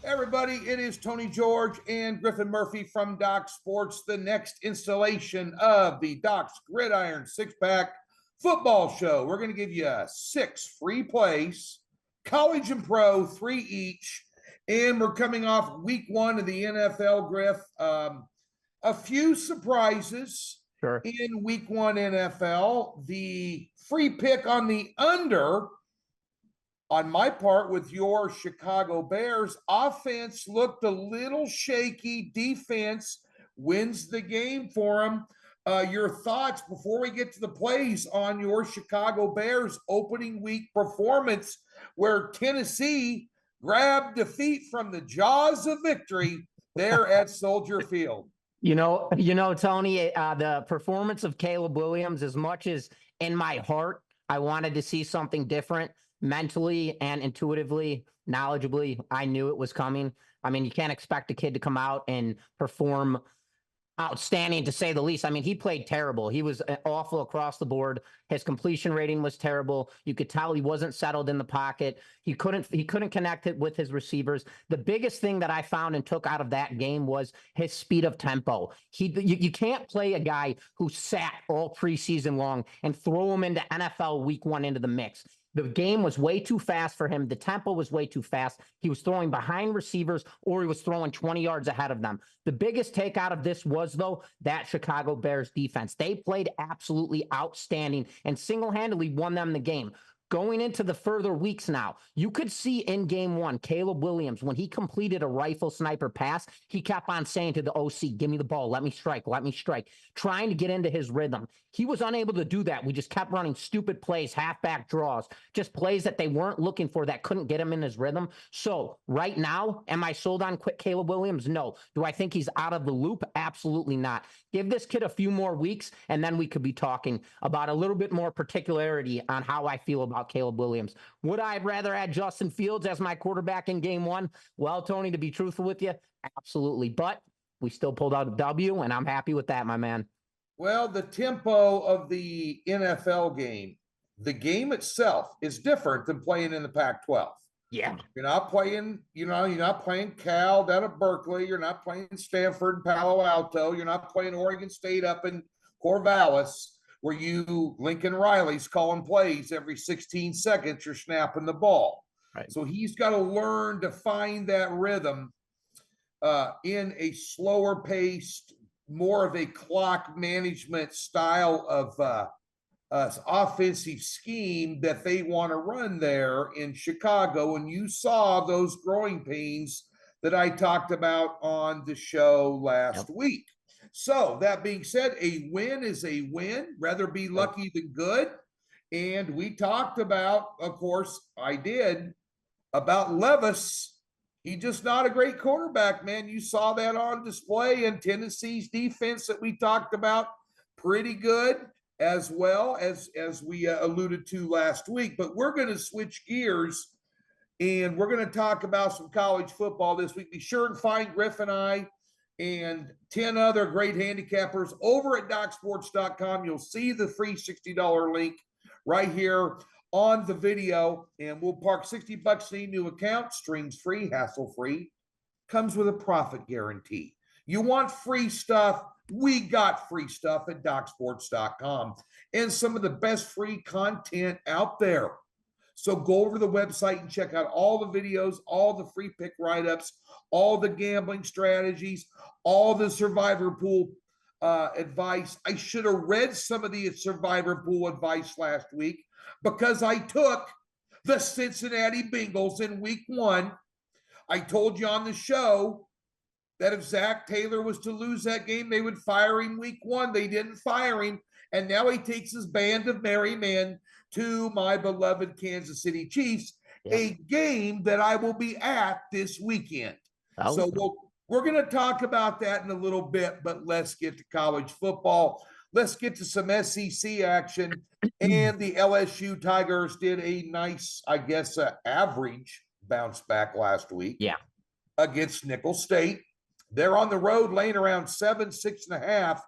Everybody, it is Tony George and Griffin Murphy from Doc Sports, the next installation of the Doc's Gridiron six-pack football show. We're going to give you 6 free plays, college and pro, 3 each, and we're coming off week 1 of the NFL, Griff. A few surprises in week 1 NFL. The free pick on the under on my part with your Chicago Bears. Offense looked a little shaky. Defense wins the game for them. Your thoughts before we get to the plays on your Chicago Bears opening week performance, where Tennessee grabbed defeat from the jaws of victory there at Soldier Field. You know, Tony, the performance of Caleb Williams, as much as in my heart I wanted to see something different, mentally and intuitively, knowledgeably, I knew it was coming. I mean, you can't expect a kid to come out and perform outstanding, to say the least. I mean, he played terrible. He was awful across the board. His completion rating was terrible. You could tell he wasn't settled in the pocket. He couldn't connect it with his receivers. The biggest thing that I found and took out of that game was his speed of tempo. You can't play a guy who sat all preseason long and throw him into NFL week 1 into the mix. The game was way too fast for him. The tempo was way too fast. He was throwing behind receivers, or he was throwing 20 yards ahead of them. The biggest take out of this was, though, that Chicago Bears defense. They played absolutely outstanding and single-handedly won them the game. Going into the further weeks now, you could see in game 1, Caleb Williams, when he completed a rifle sniper pass, he kept on saying to the OC, give me the ball, let me strike, trying to get into his rhythm. He was unable to do that. We just kept running stupid plays, halfback draws, just plays that they weren't looking for, that couldn't get him in his rhythm. So right now, am I sold on quick Caleb Williams? No. Do I think he's out of the loop? Absolutely not. Give this kid a few more weeks, and then we could be talking about a little bit more particularity on how I feel about Caleb Williams. Would I rather add Justin Fields as my quarterback in game 1? Well, Tony, to be truthful with you, absolutely. But we still pulled out a W, and I'm happy with that, my man. Well, the tempo of the NFL game, the game itself is different than playing in the Pac-12. Yeah. You're not playing, you're not playing Cal down at Berkeley. You're not playing Stanford and Palo Alto. You're not playing Oregon State up in Corvallis, where Lincoln Riley's calling plays every 16 seconds. You're snapping the ball. Right. So he's got to learn to find that rhythm in a slower paced, more of a clock management style of offensive scheme that they want to run there in Chicago. And you saw those growing pains that I talked about on the show last week. So that being said, a win is a win. Rather be lucky than good. And we talked about, of course, I did, about Levis. He's just not a great quarterback, man. You saw that on display in Tennessee's defense that we talked about. Pretty good, as well as we alluded to last week. But we're going to switch gears, and we're going to talk about some college football this week. Be sure and find Griff and I and 10 other great handicappers over at DocSports.com. You'll see the free $60 link right here on the video, and we'll park $60 in a new account. Streams free, hassle free, comes with a profit guarantee. You want free stuff? We got free stuff at DocSports.com and some of the best free content out there. So go over to the website and check out all the videos, all the free pick write-ups, all the gambling strategies, all the survivor pool advice. I should have read some of the survivor pool advice last week, because I took the Cincinnati Bengals in week 1. I told you on the show that if Zach Taylor was to lose that game, they would fire him week 1. They didn't fire him. And now he takes his band of merry men to my beloved Kansas City Chiefs, a game that I will be at this weekend. So we're going to talk about that in a little bit, but let's get to college football. Let's get to some SEC action. And the LSU Tigers did a nice, I guess, average bounce back last week against Nicholls State. They're on the road laying around 7, 6.5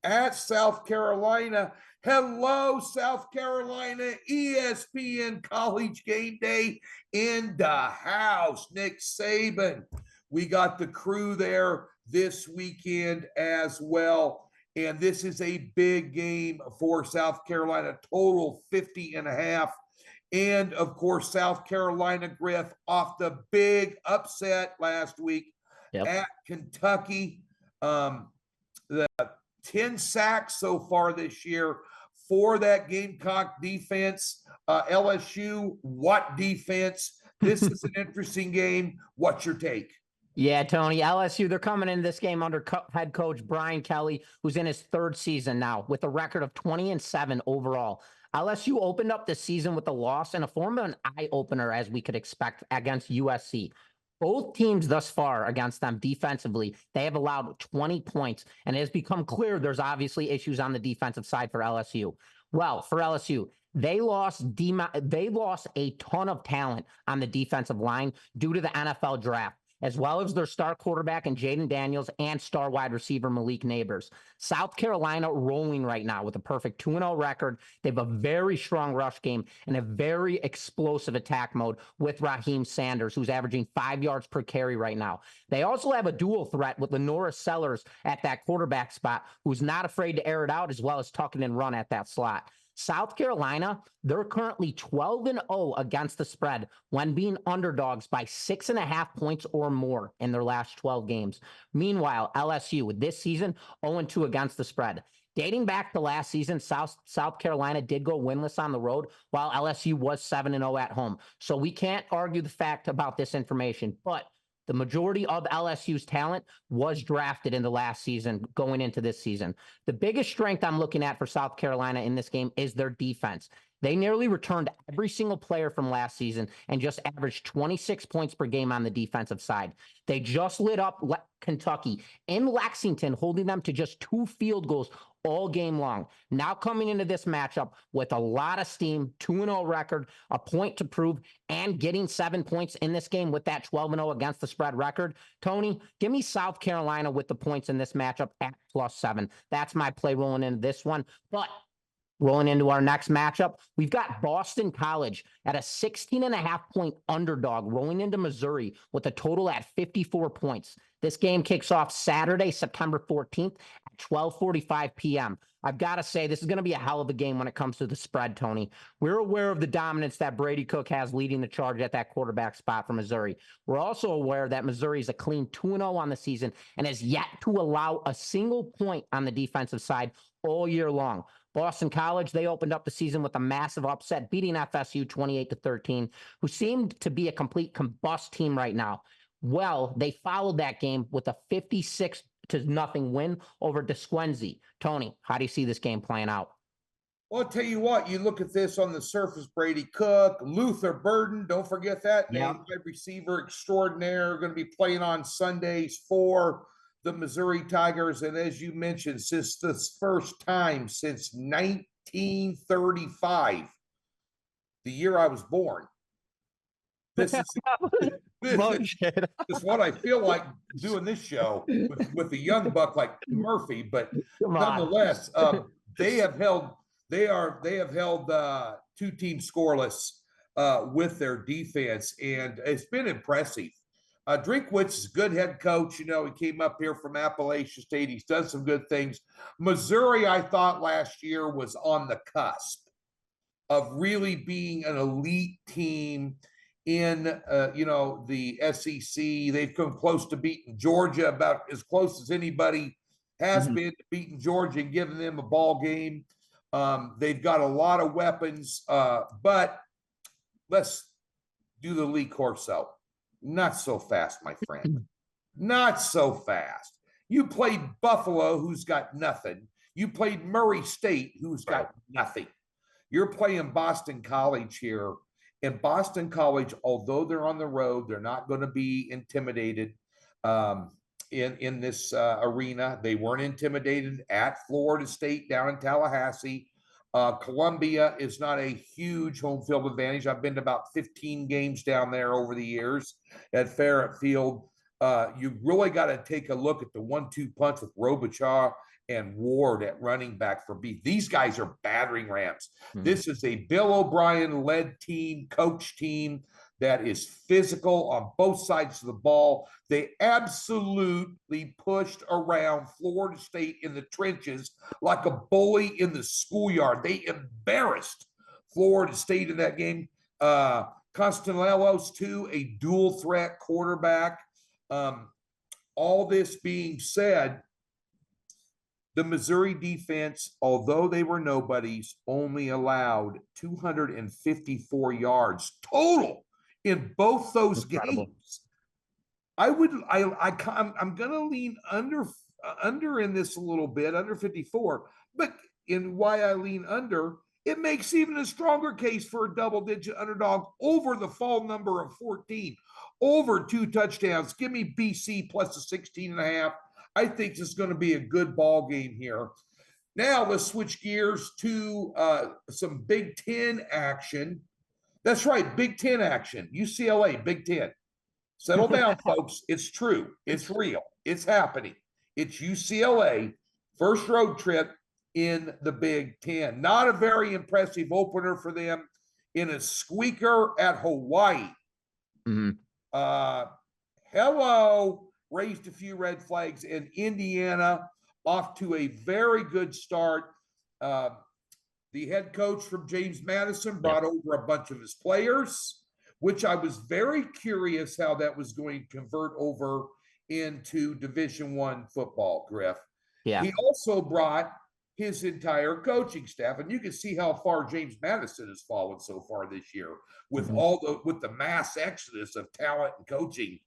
at South Carolina. Hello, South Carolina, ESPN College Game Day in the house. Nick Saban. We got the crew there this weekend as well. And this is a big game for South Carolina, total 50.5. And of course, South Carolina, Griff, off the big upset last week at Kentucky. The 10 sacks so far this year for that Gamecock defense. LSU, what defense? This is an interesting game. What's your take? Yeah, Tony, LSU, they're coming into this game under head coach Brian Kelly, who's in his third season now with a record of 20-7 overall. LSU opened up the season with a loss in a form of an eye-opener, as we could expect, against USC. Both teams thus far against them defensively, they have allowed 20 points, and it has become clear there's obviously issues on the defensive side for LSU. Well, for LSU, they lost a ton of talent on the defensive line due to the NFL draft, as well as their star quarterback in Jaden Daniels and star wide receiver Malik Neighbors. South Carolina rolling right now with a perfect 2-0 record. They have a very strong rush game and a very explosive attack mode with Raheem Sanders, who's averaging 5 yards per carry right now. They also have a dual threat with Lenora Sellers at that quarterback spot, who's not afraid to air it out, as well as tuck it and run at that slot. South Carolina, they're currently 12-0 against the spread when being underdogs by 6.5 points or more in their last 12 games. Meanwhile, LSU this season 0-2 against the spread. Dating back to last season, South Carolina did go winless on the road, while LSU was 7-0 at home. So we can't argue the fact about this information, but the majority of LSU's talent was drafted in the last season going into this season. The biggest strength I'm looking at for South Carolina in this game is their defense. They nearly returned every single player from last season and just averaged 26 points per game on the defensive side. They just lit up Kentucky in Lexington, holding them to just 2 field goals all game long. Now coming into this matchup with a lot of steam, 2-0 record, a point to prove, and getting 7 points in this game with that 12-0 against the spread record. Tony, give me South Carolina with the points in this matchup at +7. That's my play rolling into this one. But rolling into our next matchup, we've got Boston College at a 16.5-point underdog rolling into Missouri with a total at 54 points. This game kicks off Saturday, September 14th at 12:45 p.m. I've got to say, this is going to be a hell of a game when it comes to the spread, Tony. We're aware of the dominance that Brady Cook has leading the charge at that quarterback spot for Missouri. We're also aware that Missouri is a clean 2-0 on the season and has yet to allow a single point on the defensive side all year long. Boston College, they opened up the season with a massive upset, beating FSU 28-13, who seemed to be a complete combust team right now. Well, they followed that game with a 56-0 win over Desquenzy. Tony, how do you see this game playing out? Well, I'll tell you what, you look at this on the surface, Brady Cook, Luther Burden, don't forget that name, wide receiver extraordinaire, going to be playing on Sundays for the Missouri Tigers. And as you mentioned, since the first time since 1935, the year I was born. This is what I feel like doing this show with a young buck like Murphy, but nonetheless, they have held 2 teams scoreless with their defense, and it's been impressive. Drinkwitz is a good head coach. You know, he came up here from Appalachian State. He's done some good things. Missouri, I thought last year was on the cusp of really being an elite team in, the SEC. They've come close to beating Georgia, about as close as anybody has been to beating Georgia and giving them a ball game. They've got a lot of weapons, but let's do the Lee Corso. Not so fast, my friend. Not so fast. You played Buffalo, who's got nothing. You played Murray State, who's got nothing. You're playing Boston College here. And Boston College, although they're on the road, they're not going to be intimidated in this arena. They weren't intimidated at Florida State down in Tallahassee. Columbia is not a huge home field advantage. I've been to about 15 games down there over the years at Farrett Field. You really got to take a look at the 1-2 punch with Robichaud and Ward at running back for B. These guys are battering rams. Mhm. This is a Bill O'Brien-led team, coach team that is physical on both sides of the ball. They absolutely pushed around Florida State in the trenches like a bully in the schoolyard. They embarrassed Florida State in that game. Constellos, too, a dual threat quarterback. All this being said, the Missouri defense, although they were nobodies, only allowed 254 yards total in both those Incredible. games. I'm going to lean under in this a little bit, under 54. But in why I lean under, it makes even a stronger case for a double-digit underdog over the fall number of 14, over 2 touchdowns. Give me BC plus a 16.5. I think this is going to be a good ball game here. Now let's switch gears to some Big Ten action. That's right, Big Ten action. UCLA, Big Ten. Settle down, folks. It's true. It's real. It's happening. It's UCLA, first road trip in the Big Ten. Not a very impressive opener for them in a squeaker at Hawaii. Mm-hmm. Hello, raised a few red flags, and Indiana off to a very good start. The head coach from James Madison brought over a bunch of his players, which I was very curious how that was going to convert over into Division I football, Griff. Yeah. He also brought his entire coaching staff, and you can see how far James Madison has fallen so far this year with with the mass exodus of talent and coaching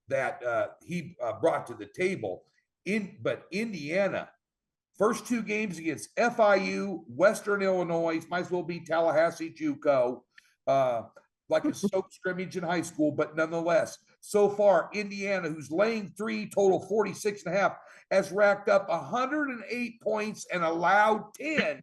that he brought to the table. But Indiana, first 2 games against FIU, Western Illinois, might as well be Tallahassee JUCO, like a soap scrimmage in high school, but nonetheless, so far, Indiana, who's laying 3, total 46.5, has racked up 108 points and allowed 10.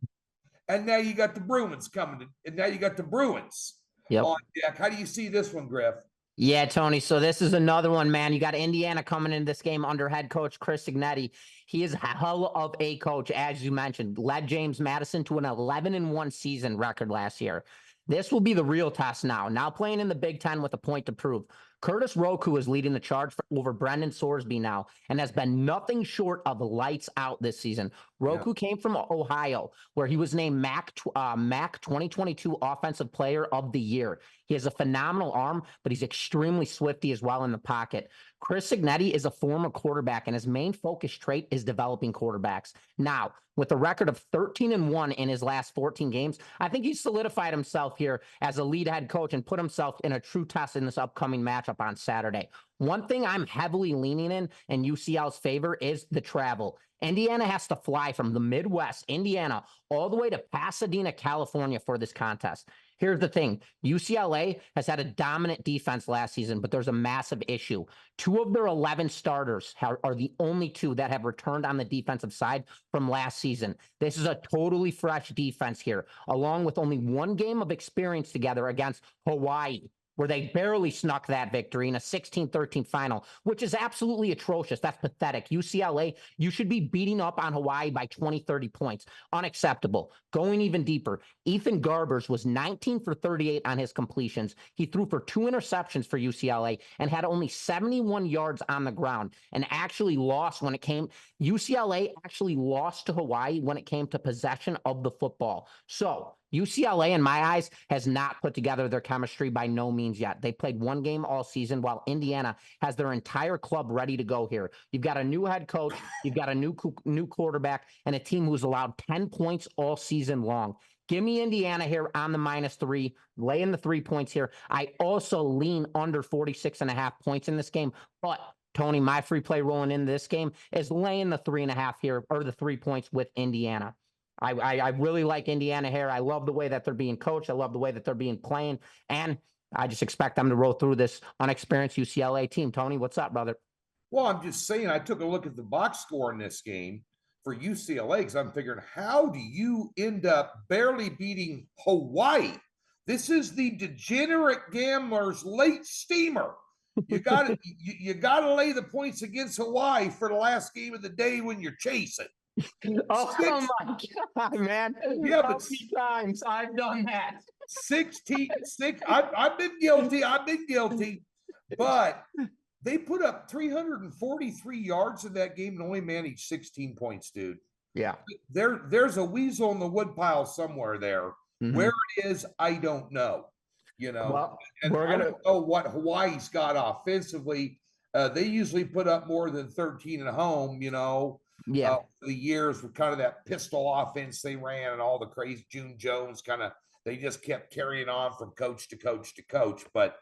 And now you got the Bruins coming, and now you got the Bruins on deck. How do you see this one, Griff? Yeah, Tony. So this is another one, man. You got Indiana coming into this game under head coach Chris Signetti. He is a hell of a coach, as you mentioned. Led James Madison to an 11-1 season record last year. This will be the real test now. Now playing in the Big Ten with a point to prove. Curtis Roku is leading the charge over Brendan Sorsby now and has been nothing short of lights out this season. Roku came from Ohio, where he was named MAC 2022 Offensive Player of the Year. He has a phenomenal arm, but he's extremely swifty as well in the pocket. Chris Signetti is a former quarterback, and his main focus trait is developing quarterbacks. Now, with a record of 13-1 in his last 14 games, I think he's solidified himself here as a lead head coach and put himself in a true test in this upcoming matchup on Saturday. One thing I'm heavily leaning in UCL's favor is the travel. Indiana has to fly from the Midwest, Indiana, all the way to Pasadena, California for this contest. Here's the thing. UCLA has had a dominant defense last season, but there's a massive issue. 2 of their 11 starters are the only 2 that have returned on the defensive side from last season. This is a totally fresh defense here, along with only 1 game of experience together against Hawaii, where they barely snuck that victory in a 16-13 final, which is absolutely atrocious. That's pathetic. UCLA, you should be beating up on Hawaii by 20, 30 points. Unacceptable. Going even deeper, Ethan Garbers was 19 for 38 on his completions. He threw for 2 interceptions for UCLA and had only 71 yards on the ground and actually lost when it came. UCLA actually lost to Hawaii when it came to possession of the football. So UCLA, in my eyes, has not put together their chemistry by no means yet. They played 1 game all season, while Indiana has their entire club ready to go here. You've got a new head coach, you've got a new quarterback, and a team who's allowed 10 points all season long. Give me Indiana here on the -3, laying the 3 points here. I also lean under 46.5 points in this game, but Tony, my free play rolling in this game is laying the 3.5 here, or the 3 points with Indiana. I really like Indiana here. I love the way that they're being coached. I love the way that they're being playing. And I just expect them to roll through this unexperienced UCLA team. Tony, what's up, brother? Well, I'm just saying, I took a look at the box score in this game for UCLA because I'm figuring, how do you end up barely beating Hawaii? This is the degenerate gambler's late steamer. You got to lay the points against Hawaii for the last game of the day when you're chasing. Oh my God, man. Yeah, How but many times I've done that? 16, I've been guilty. I've been guilty, but they put up 343 yards in that game and only managed 16 points, dude. Yeah. There's a weasel in the woodpile somewhere there. Where it is, I don't know. Well, And we're I gonna. don't know what Hawaii's got offensively. They usually put up more than 13 at home, Yeah. the years with kind of that pistol offense they ran and all the crazy June Jones kind of, they just kept carrying on from coach to coach to coach. But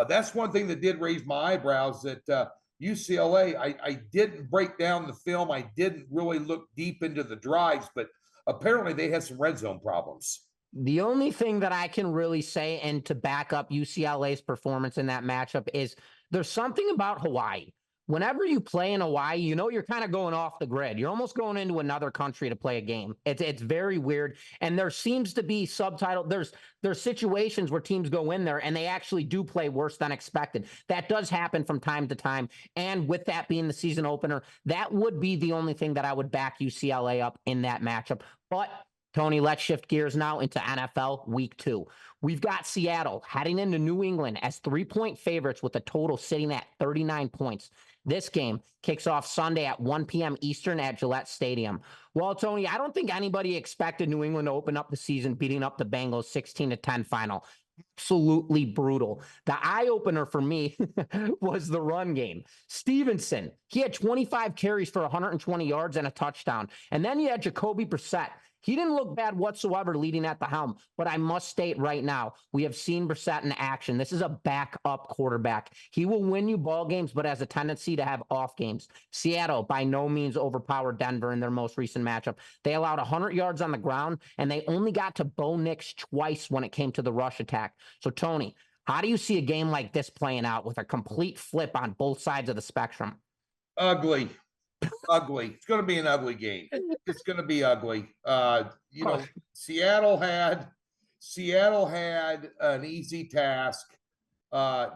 that's one thing that did raise my eyebrows that UCLA, I didn't break down the film. I didn't really look deep into the drives, but apparently they had some red zone problems. The only thing that I can really say and to back up UCLA's performance in that matchup is there's something about Hawaii. Whenever you play in Hawaii, you're kind of going off the grid. You're almost going into another country to play a game. It's very weird. And there seems to be subtitle. There's situations where teams go in there and they actually do play worse than expected. That does happen from time to time. And with that being the season opener, that would be the only thing that I would back UCLA up in that matchup. But Tony, let's shift gears now into NFL Week 2. We've got Seattle heading into New England as 3-point favorites with a total sitting at 39 points. This game kicks off Sunday at 1 p.m. Eastern at Gillette Stadium. Well, Tony, I don't think anybody expected New England to open up the season beating up the Bengals 16-10 final. Absolutely brutal. The eye opener for me was the run game. Stevenson, he had 25 carries for 120 yards and a touchdown. And then you had Jacoby Brissett. He didn't look bad whatsoever leading at the helm, but I must state right now, we have seen Brissett in action. This is a backup quarterback. He will win you ball games, but has a tendency to have off games. Seattle by no means overpowered Denver in their most recent matchup. They allowed 100 yards on the ground, and they only got to Bo Nix twice when it came to the rush attack. So, Tony, how do you see a game like this playing out with a complete flip on both sides of the spectrum? Ugly. Ugly. It's going to be an ugly game. It's going to be ugly. Seattle had an easy task.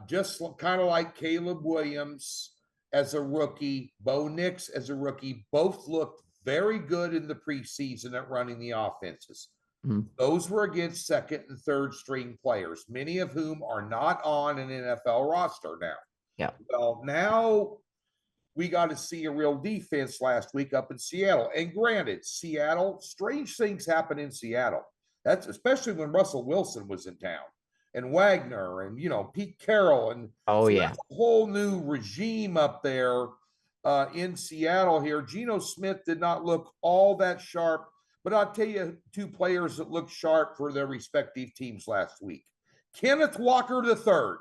Just kind of like Caleb Williams as a rookie, Bo Nix as a rookie, both looked very good in the preseason at running the offenses. Those were against second and third string players, many of whom are not on an NFL roster now. Yeah. Well, now we got to see a real defense last week up in Seattle. And granted, Seattle, strange things happen in Seattle. That's especially when Russell Wilson was in town and Wagner and, Pete Carroll. And That's a whole new regime up there in Seattle here. Geno Smith did not look all that sharp, but I'll tell you two players that looked sharp for their respective teams last week. Kenneth Walker III,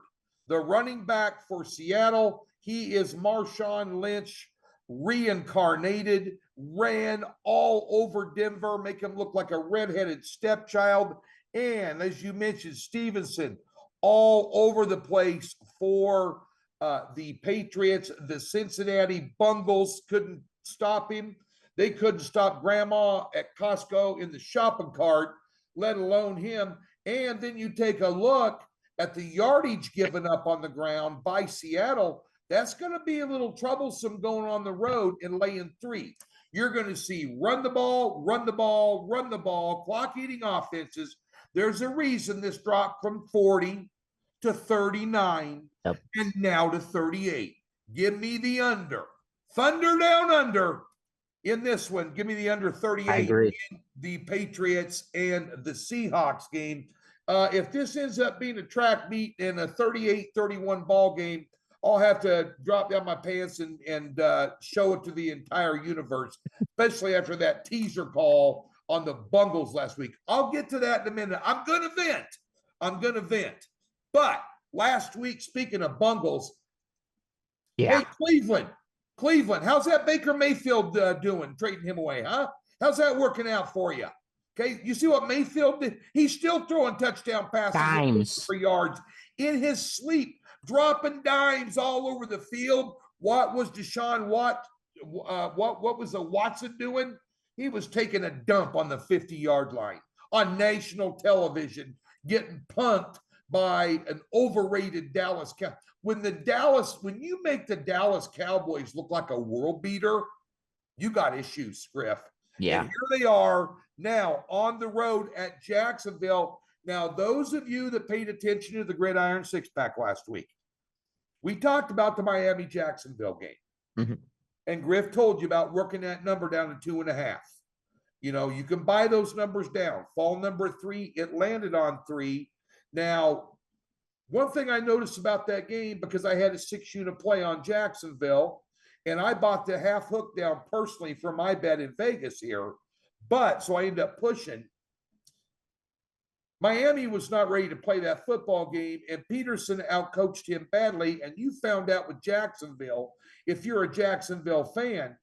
the running back for Seattle. He is Marshawn Lynch reincarnated, ran all over Denver, make him look like a redheaded stepchild. And as you mentioned, Stevenson, all over the place for the Patriots. The Cincinnati Bengals couldn't stop him. They couldn't stop Grandma at Costco in the shopping cart, let alone him. And then you take a look at the yardage given up on the ground by Seattle. That's going to be a little troublesome going on the road and laying 3. You're going to see run the ball, clock-eating offenses. There's a reason this dropped from 40 to 39 and now to 38. Give me the under. Thunder down under in this one. Give me the under 38. I agree. In the Patriots and the Seahawks game. If this ends up being a track meet and a 38-31 ball game, I'll have to drop down my pants and show it to the entire universe, especially after that teaser call on the Bengals last week. I'll get to that in a minute. I'm going to vent. But last week, speaking of Bengals, hey, Cleveland, how's that Baker Mayfield doing, trading him away, huh? How's that working out for you? Okay, you see what Mayfield did? He's still throwing touchdown passes for yards in his sleep, dropping dimes all over the field. What was Deshaun what was Watson doing? He was taking a dump on the 50-yard line on national television, getting punked by an overrated Dallas Cowboys. When you make the Dallas Cowboys look like a world beater, you got issues, Griff. Yeah. And here they are now on the road at Jacksonville. Now, those of you that paid attention to the Gridiron six-pack last week, we talked about the Miami-Jacksonville game. Mm-hmm. And Griff told you about working that number down to 2.5. You know, you can buy those numbers down. Fall number 3, it landed on 3. Now, one thing I noticed about that game, because I had a 6-unit play on Jacksonville, and I bought the half hook down personally for my bet in Vegas here. But so I ended up pushing. Miami was not ready to play that football game, and Peterson outcoached him badly. And you found out with Jacksonville, if you're a Jacksonville fan,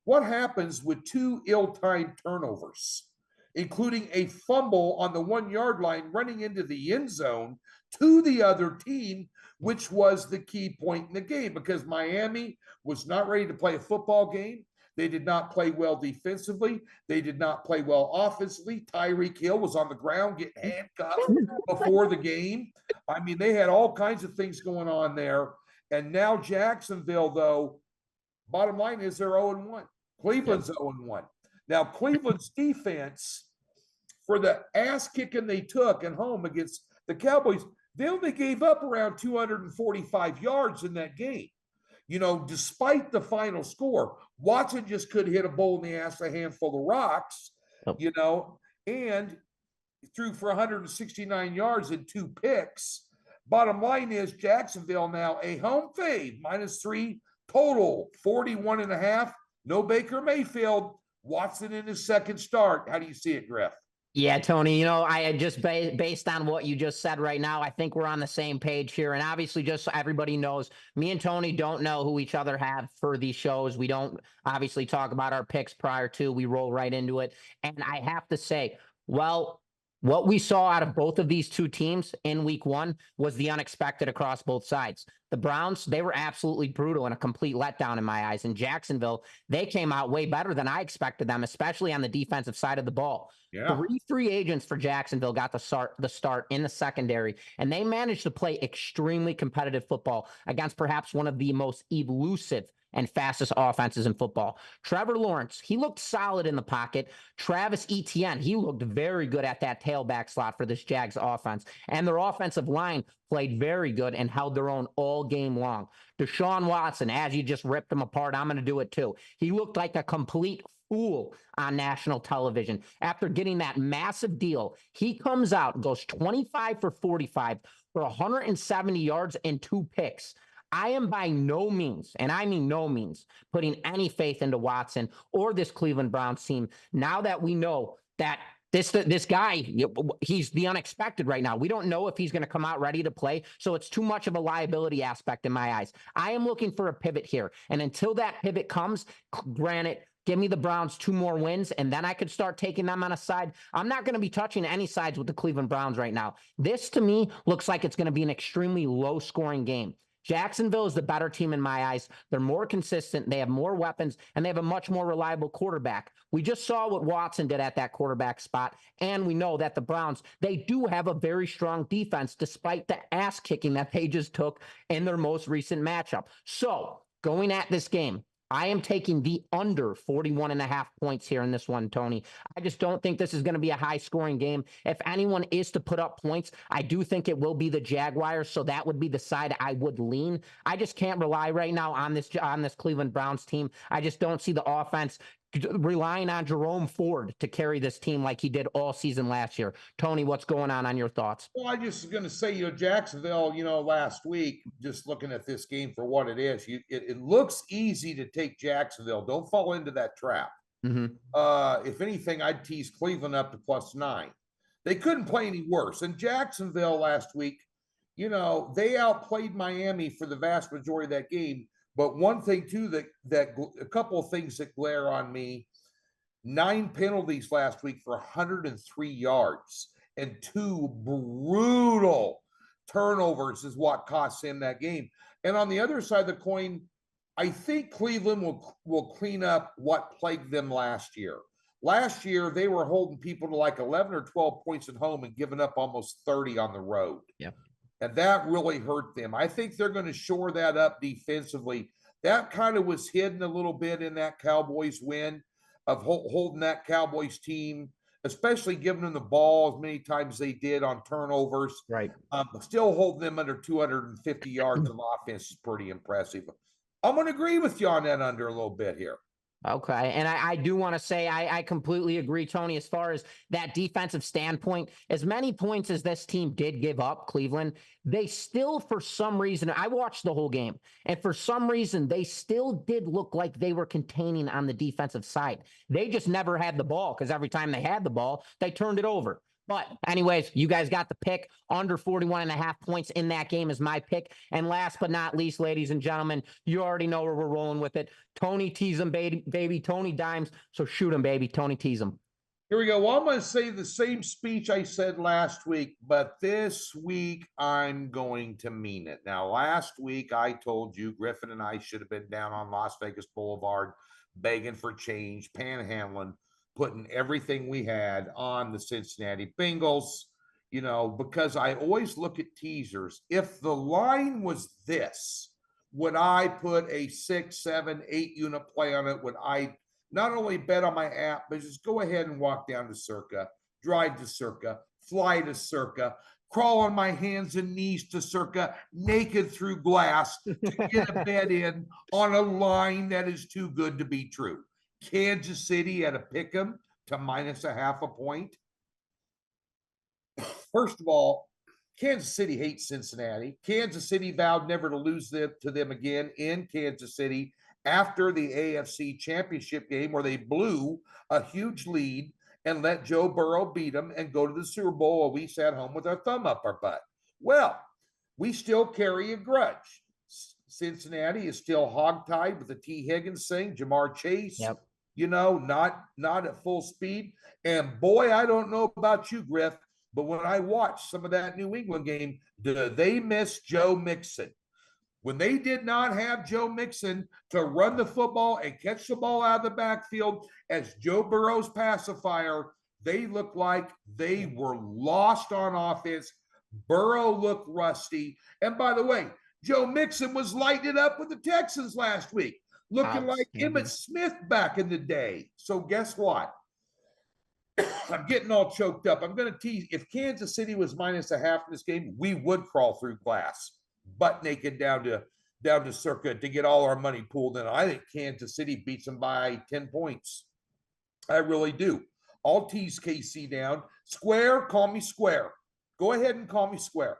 what happens with 2 ill-timed turnovers, including a fumble on the 1-yard line running into the end zone to the other team, which was the key point in the game, because Miami was not ready to play a football game. They did not play well defensively. They did not play well offensively. Tyreek Hill was on the ground getting handcuffed before the game. I mean, they had all kinds of things going on there. And now Jacksonville, though, bottom line is they're 0-1. Cleveland's 0-1. Now, Cleveland's defense, for the ass kicking they took at home against the Cowboys, they only gave up around 245 yards in that game. You know, despite the final score, Watson just could hit a bull in the ass, a handful of rocks, you know, and threw for 169 yards and 2 picks. Bottom line is Jacksonville now a home fade, -3 total, 41.5. No Baker Mayfield. Watson in his second start. How do you see it, Griff? Yeah, Tony, you know, I just based on what you just said right now, I think we're on the same page here. And obviously, just so everybody knows, me and Tony don't know who each other have for these shows. We don't obviously talk about our picks prior to, we roll right into it. And I have to say, well, what we saw out of both of these two teams in week 1 was the unexpected across both sides. The Browns, they were absolutely brutal and a complete letdown in my eyes. In Jacksonville, they came out way better than I expected them, especially on the defensive side of the ball. Yeah. 3 free agents for Jacksonville got the start in the secondary, and they managed to play extremely competitive football against perhaps one of the most elusive and fastest offenses in football. Trevor Lawrence, he looked solid in the pocket. Travis Etienne, he looked very good at that tailback slot for this Jags offense. And their offensive line played very good and held their own all game long. Deshaun Watson, as you just ripped him apart, I'm going to do it too. He looked like a complete fool on national television. After getting that massive deal, he comes out and goes 25 for 45 for 170 yards and 2 picks. I am by no means, and I mean no means, putting any faith into Watson or this Cleveland Browns team now that we know that this guy, he's the unexpected right now. We don't know if he's going to come out ready to play, so it's too much of a liability aspect in my eyes. I am looking for a pivot here, and until that pivot comes, granted, give me the Browns 2 more wins, and then I could start taking them on a side. I'm not going to be touching any sides with the Cleveland Browns right now. This, to me, looks like it's going to be an extremely low-scoring game. Jacksonville is the better team in my eyes. They're more consistent. They have more weapons, and they have a much more reliable quarterback. We just saw what Watson did at that quarterback spot, and we know that the Browns, they do have a very strong defense despite the ass kicking that they just took in their most recent matchup. So, going at this game, I am taking the under 41.5 points here in this one, Tony. I just don't think this is going to be a high-scoring game. If anyone is to put up points, I do think it will be the Jaguars, so that would be the side I would lean. I just can't rely right now on this Cleveland Browns team. I just don't see the offense relying on Jerome Ford to carry this team like he did all season last year. Tony, what's going on your thoughts? Well, I just was going to say, Jacksonville, last week, just looking at this game for what it is, it looks easy to take Jacksonville. Don't fall into that trap. Mm-hmm. If anything, I'd tease Cleveland up to +9. They couldn't play any worse. And Jacksonville last week, they outplayed Miami for the vast majority of that game. But one thing too, that a couple of things that glare on me: 9 penalties last week for 103 yards and 2 brutal turnovers is what cost him that game. And on the other side of the coin, I think Cleveland will clean up what plagued them last year. Last year, they were holding people to like 11 or 12 points at home and giving up almost 30 on the road. Yep. And that really hurt them. I think they're going to shore that up defensively. That kind of was hidden a little bit in that Cowboys win. of holding that Cowboys team, especially giving them the ball as many times as they did on turnovers. Right. Still holding them under 250 yards of offense is pretty impressive. I'm going to agree with you on that under a little bit here. Okay. And I do want to say I completely agree, Tony, as far as that defensive standpoint. As many points as this team did give up, Cleveland, they still, for some reason, I watched the whole game, and for some reason, they still did look like they were containing on the defensive side. They just never had the ball because every time they had the ball, they turned it over. But anyways, you guys got the pick. Under 41.5 points in that game is my pick. And last but not least, ladies and gentlemen, you already know where we're rolling with it. Tony tease him, baby. Tony dimes. So shoot him, baby. Tony tease him. Here we go. Well, I'm going to say the same speech I said last week, but this week I'm going to mean it. Now, last week I told you Griffin and I should have been down on Las Vegas Boulevard begging for change, panhandling, putting everything we had on the Cincinnati Bengals, because I always look at teasers. If the line was this, would I put a 6, 7, 8 unit play on it? Would I not only bet on my app, but just go ahead and walk down to Circa, drive to Circa, fly to Circa, crawl on my hands and knees to Circa, naked through glass to get a bet in on a line that is too good to be true? Kansas City at a pick 'em to -0.5 point. First of all, Kansas City hates Cincinnati. Kansas City vowed never to lose to them again in Kansas City after the AFC Championship game where they blew a huge lead and let Joe Burrow beat them and go to the Super Bowl while we sat home with our thumb up our butt. Well, we still carry a grudge. Cincinnati is still hogtied with the T. Higgins thing, Jamar Chase. Yep. Not at full speed. And boy, I don't know about you, Griff, but when I watched some of that New England game, did they miss Joe Mixon? When they did not have Joe Mixon to run the football and catch the ball out of the backfield as Joe Burrow's pacifier, they looked like they were lost on offense. Burrow looked rusty. And by the way, Joe Mixon was lighting it up with the Texans last week, looking like Emmitt Smith back in the day. So guess what? I'm getting all choked up. I'm going to tease. If Kansas City was -0.5 in this game, we would crawl through glass, butt naked down to Circa to get all our money pulled in. I think Kansas City beats them by 10 points. I really do. I'll tease KC down. Square, call me square. Go ahead and call me square.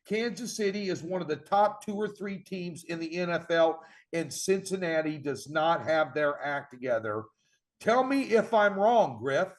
Kansas City is one of the top 2 or 3 teams in the NFL, and Cincinnati does not have their act together. Tell me if I'm wrong, Griff.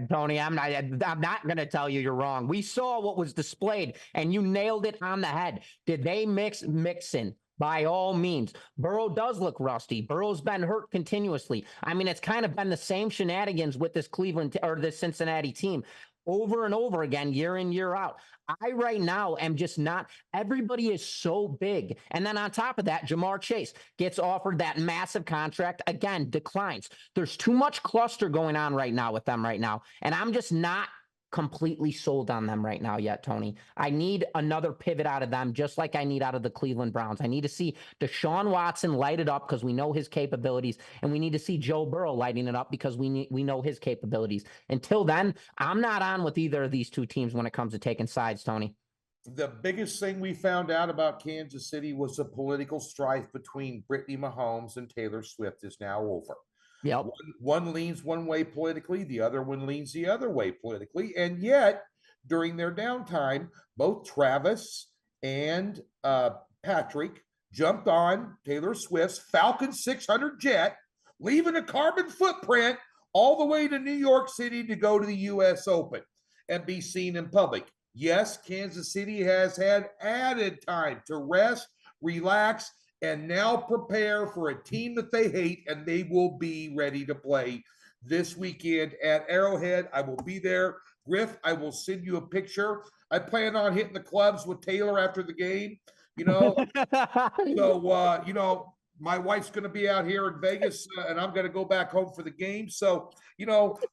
Tony, I'm not going to tell you you're wrong. We saw what was displayed, and you nailed it on the head. Did they Mixon? By all means. Burrow does look rusty. Burrow's been hurt continuously. I mean, it's kind of been the same shenanigans with this this Cincinnati team over and over again, year in, year out. I right now am just not, everybody is so big. And then on top of that, Jamar Chase gets offered that massive contract, again, declines. There's too much cluster going on right now with them right now. And I'm just not completely sold on them right now yet, Tony. I need another pivot out of them, just like I need out of the Cleveland Browns. I need to see Deshaun Watson light it up because we know his capabilities, and we need to see Joe Burrow lighting it up because we know his capabilities. Until then, I'm not on with either of these two teams when it comes to taking sides, Tony. The biggest thing we found out about Kansas City was the political strife between Brittany Mahomes and Taylor Swift is now over. Yep. One leans one way politically, the other one leans the other way politically. And yet, during their downtime, both Travis and Patrick jumped on Taylor Swift's Falcon 600 jet, leaving a carbon footprint all the way to New York City to go to the U.S. Open and be seen in public. Yes, Kansas City has had added time to rest, relax, and now prepare for a team that they hate, and they will be ready to play this weekend at Arrowhead. I will be there. Griff, I will send you a picture. I plan on hitting the clubs with Taylor after the game, So, my wife's going to be out here in Vegas, and I'm going to go back home for the game. So,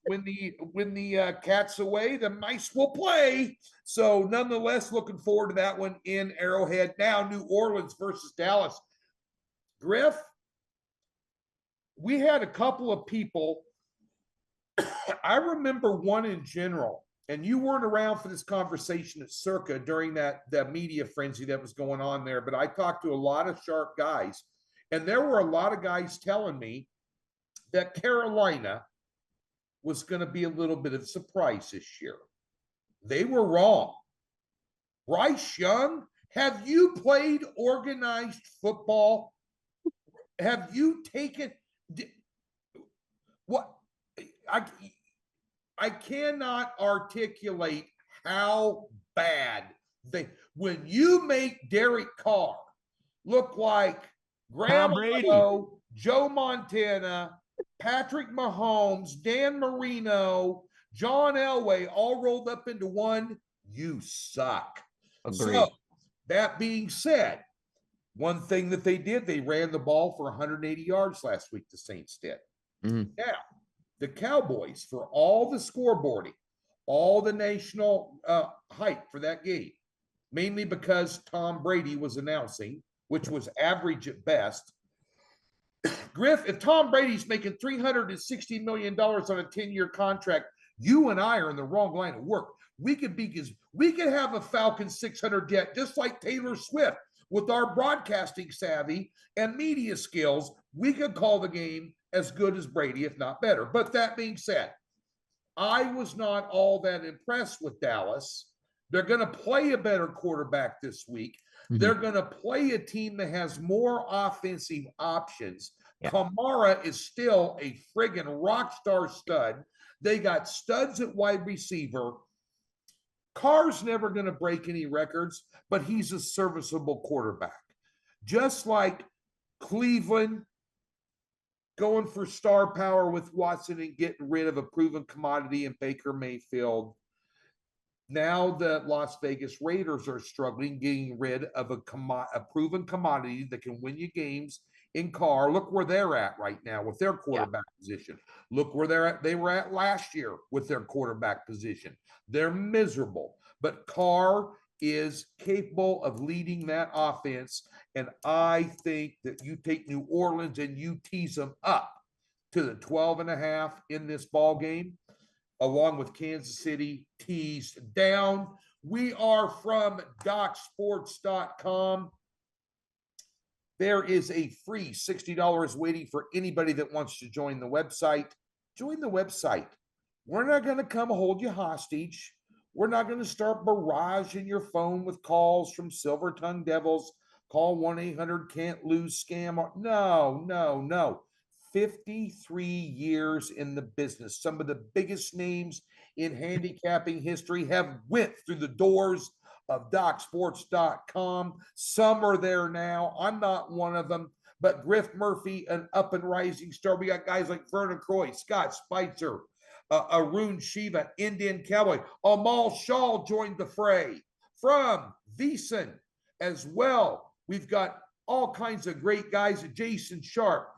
when the cat's away, the mice will play. So, nonetheless, looking forward to that one in Arrowhead. Now, New Orleans versus Dallas. Griff, we had a couple of people. I remember one in general, and you weren't around for this conversation at Circa during that media frenzy that was going on there, but I talked to a lot of sharp guys, and there were a lot of guys telling me that Carolina was going to be a little bit of a surprise this year. They were wrong. Bryce Young, have you played organized football? Have you taken what? I cannot articulate how bad when you make Derek Carr look like Grandma Joe Montana, Patrick Mahomes, Dan Marino, John Elway, all rolled up into one, you suck. Agreed. So, that being said, one thing that they did, they ran the ball for 180 yards last week, the Saints did. Mm-hmm. Now, the Cowboys, for all the scoreboarding, all the national hype for that game, mainly because Tom Brady was announcing, which was average at best. Griff, if Tom Brady's making $360 million on a 10-year contract, you and I are in the wrong line of work. We could have a Falcon 600 jet just like Taylor Swift with our broadcasting savvy and media skills. We could call the game as good as Brady, if not better. But that being said, I was not all that impressed with Dallas. They're going to play a better quarterback this week. Mm-hmm. They're going to play a team that has more offensive options. Yeah. Kamara is still a friggin' rock star stud. They got studs at wide receiver. Carr's never going to break any records, but he's a serviceable quarterback. Just like Cleveland going for star power with Watson and getting rid of a proven commodity in Baker Mayfield. Now the Las Vegas Raiders are struggling, getting rid of a proven commodity that can win you games in Carr. Look where they're at right now with their quarterback position. Look where they were at last year with their quarterback position. They're miserable, but Carr is capable of leading that offense. And I think that you take New Orleans and you tease them up to the 12.5 in this ball game, along with Kansas City teased down. We are from DocSports.com. There is a free $60 waiting for anybody that wants to join the website. Join the website. We're not going to come hold you hostage. We're not going to start barraging your phone with calls from silver-tongued devils. Call 1-800-CAN'T-LOSE scam. No. 53 years in the business. Some of the biggest names in handicapping history have went through the doors of DocSports.com. Some are there now. I'm not one of them. But Griff Murphy, an up and rising star. We got guys like Vernon Croy, Scott Spitzer, Arun Shiva, Indian Cowboy. Amal Shaw joined the fray from VSiN as well. We've got all kinds of great guys. Jason Sharp.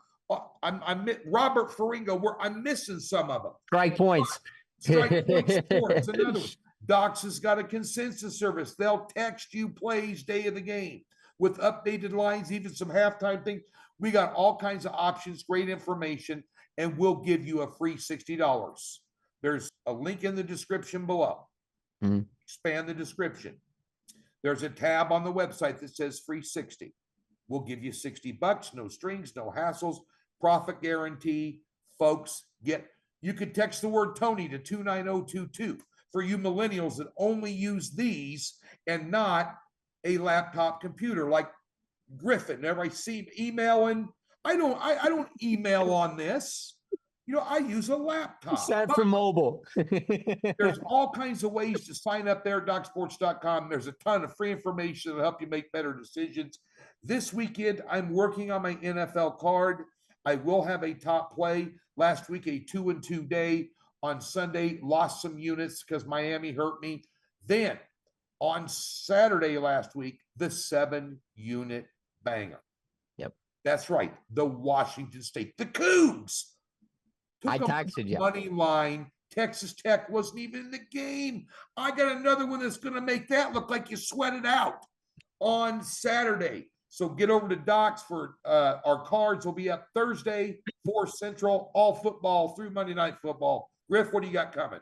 I'm Robert Faringo. I'm missing some of them. Strike Points. Strike Point Sports. Another one. Docs has got a consensus service. They'll text you plays day of the game with updated lines, even some halftime things. We got all kinds of options, great information, and we'll give you a free $60. There's a link in the description below. Mm-hmm. Expand the description. There's a tab on the website that says free 60. We'll give you $60, no strings, no hassles, profit guarantee. Folks, you could text the word Tony to 29022 for you millennials that only use these and not a laptop computer like Griffin. Everybody see emailing. I don't email on this. I use a laptop. Set for mobile. There's all kinds of ways to sign up there at DocSports.com. There's a ton of free information that'll help you make better decisions. This weekend, I'm working on my NFL card. I will have a top play. Last week, a 2-2 day. On Sunday, lost some units because Miami hurt me. Then, on Saturday last week, the 7-unit banger. Yep. That's right. The Washington State. The Cougs. I texted you. Money line. Texas Tech wasn't even in the game. I got another one that's going to make that look like you sweat it out. On Saturday, So get over to Docs for our cards will be up Thursday, 4 Central, all football through Monday Night Football. Griff, what do you got coming?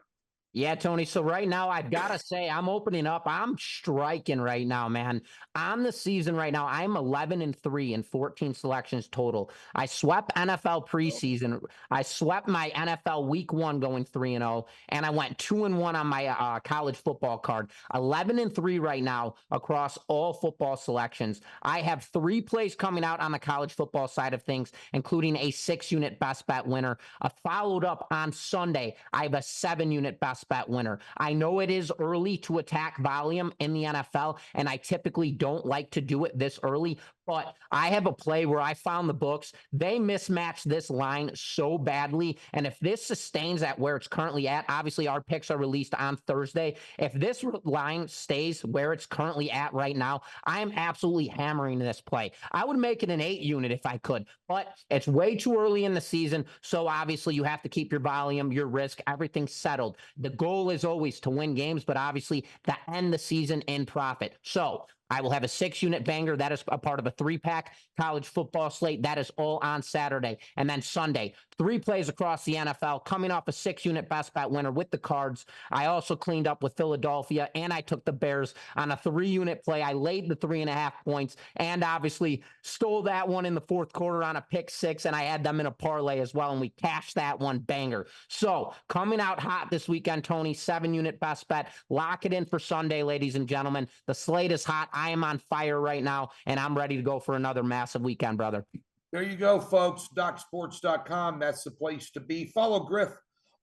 Yeah, Tony. So right now, I've got to say, I'm opening up. I'm striking right now, man. On the season right now, I'm 11-3 in 14 selections total. I swept NFL preseason. I swept my NFL Week 1 going 3-0, and I went 2-1 on my college football card. 11-3 right now across all football selections. I have 3 plays coming out on the college football side of things, including a 6-unit best bet winner. Followed up on Sunday, I have a 7-unit best bet winner. I know it is early to attack volume in the NFL, and I typically don't like to do it this early, but I have a play where I found the books. They mismatched this line so badly. And if this sustains at where it's currently at, obviously our picks are released on Thursday. If this line stays where it's currently at right now, I am absolutely hammering this play. I would make it an 8-unit if I could, but it's way too early in the season. So obviously you have to keep your volume, your risk, everything settled. The goal is always to win games, but obviously to end the season in profit. So I will have a 6-unit banger. That is a part of a 3-pack college football slate. That is all on Saturday. And then Sunday, 3 plays across the NFL, coming off a 6-unit best bet winner with the Cards. I also cleaned up with Philadelphia, and I took the Bears on a 3-unit play. I laid the 3.5 points, and obviously stole that one in the fourth quarter on a pick 6, and I had them in a parlay as well, and we cashed that one banger. So coming out hot this weekend, Tony, 7-unit best bet. Lock it in for Sunday, ladies and gentlemen. The slate is hot. I am on fire right now, and I'm ready to go for another massive weekend, brother. There you go, folks. DocSports.com. That's the place to be. Follow Griff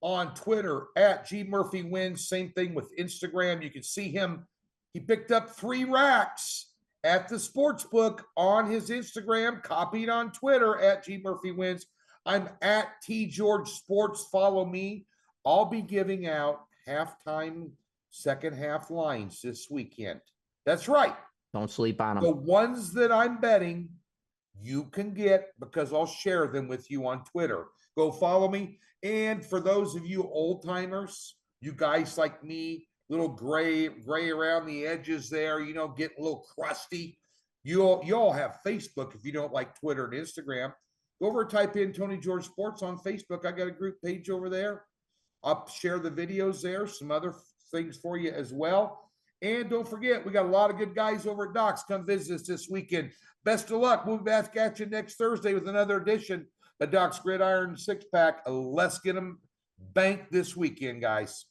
on Twitter at GMurphyWins. Same thing with Instagram. You can see him. He picked up 3 racks at the sportsbook on his Instagram, copied on Twitter at GMurphyWins. I'm at TGeorgeSports. Follow me. I'll be giving out halftime, second half lines this weekend. That's right. Don't sleep on them. The ones that I'm betting, you can get because I'll share them with you on Twitter. Go follow me. And for those of you old timers, you guys like me, little gray around the edges there, you know, getting a little crusty. You all have Facebook if you don't like Twitter and Instagram. Go over and type in Tony George Sports on Facebook. I got a group page over there. I'll share the videos there, some other things for you as well. And don't forget, we got a lot of good guys over at Docs. Come visit us this weekend. Best of luck. We'll be back at you next Thursday with another edition of Docs Gridiron 6-pack. Let's get them banked this weekend, guys.